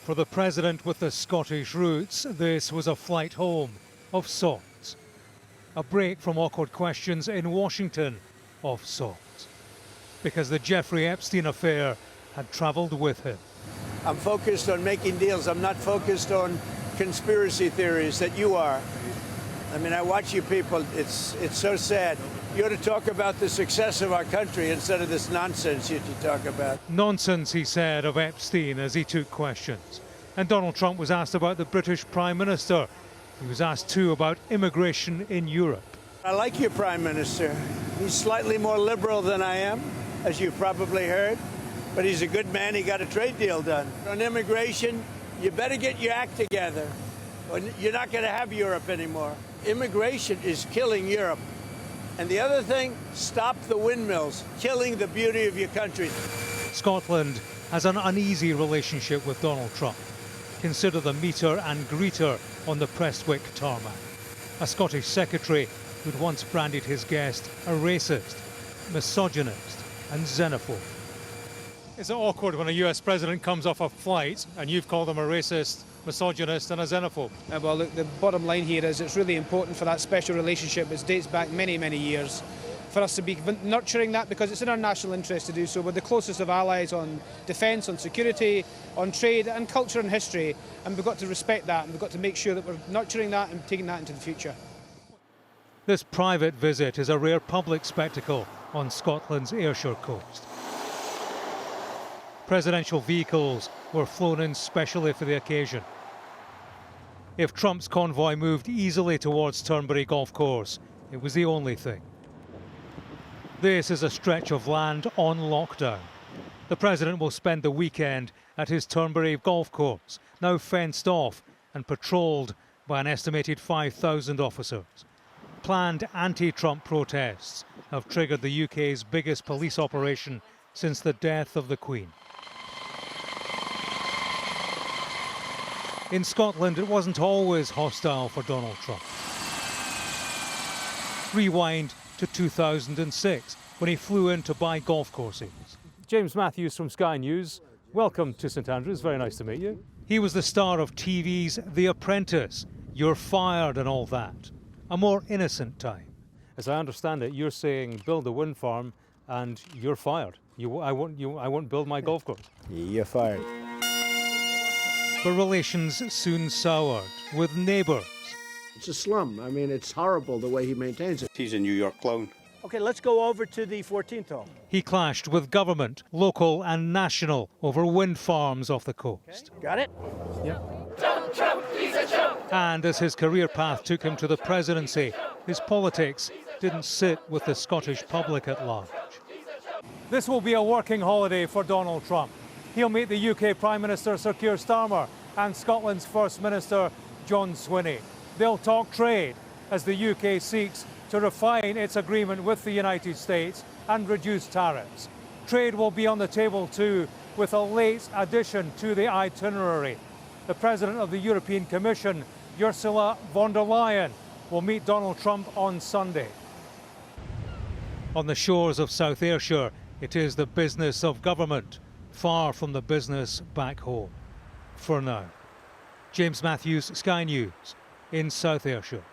For the president with the Scottish roots, this was a flight home of sorts. A break from awkward questions in Washington of sorts. Because the Jeffrey Epstein affair had travelled with him. I'm focused on making deals. I'm not focused on conspiracy theories that you are. I mean, I watch you people. It's so sad. You ought to talk about the success of our country instead of this nonsense you talk about. Nonsense, he said, of Epstein as he took questions. And Donald Trump was asked about the British Prime Minister. He was asked too about immigration in Europe. I like your Prime Minister. He's slightly more liberal than I am, as you've probably heard. But he's a good man. He got a trade deal done. On immigration, you better get your act together. Or you're not going to have Europe anymore. Immigration is killing Europe. And the other thing, stop the windmills, killing the beauty of your country. Scotland has an uneasy relationship with Donald Trump. Consider the meter and greeter on the Prestwick tarmac. A Scottish secretary who'd once branded his guest a racist, misogynist and xenophobe. Is it awkward when a US president comes off a flight and you've called him a racist, misogynist and a xenophobe? Well, look, the bottom line here is it's really important for that special relationship, which dates back many, many years, for us to be nurturing that, because it's in our national interest to do so. We're the closest of allies on defence, on security, on trade and culture and history, and we've got to respect that, and we've got to make sure that we're nurturing that and taking that into the future. This private visit is a rare public spectacle on Scotland's Ayrshire coast. Presidential vehicles were flown in specially for the occasion. If Trump's convoy moved easily towards Turnberry Golf Course, it was the only thing. This is a stretch of land on lockdown. The president will spend the weekend at his Turnberry Golf Course, now fenced off and patrolled by an estimated 5,000 officers. Planned anti-Trump protests have triggered the UK's biggest police operation since the death of the Queen. In Scotland, it wasn't always hostile for Donald Trump. Rewind to 2006, when he flew in to buy golf courses. James Matthews from Sky News, welcome to St Andrews, very nice to meet you. He was the star of TV's The Apprentice, You're Fired and all that. A more innocent time. As I understand it, you're saying build a wind farm and you're fired. I won't build my golf course. You're fired. But relations soon soured with neighbours. It's a slum. I mean, it's horrible the way he maintains it. He's a New York clown. Okay, let's go over to the 14th hole. He clashed with government, local and national, over wind farms off the coast. Okay. Got it? Yeah. And as his career path took him to the presidency, his politics didn't sit with the Scottish public at large. This will be a working holiday for Donald Trump. He'll meet the UK Prime Minister Sir Keir Starmer and Scotland's First Minister John Swinney. They'll talk trade as the UK seeks to refine its agreement with the United States and reduce tariffs. Trade will be on the table too, with a late addition to the itinerary. The President of the European Commission, Ursula von der Leyen, will meet Donald Trump on Sunday. On the shores of South Ayrshire, it is the business of government, far from the business back home. For now. James Matthews, Sky News, in South Ayrshire.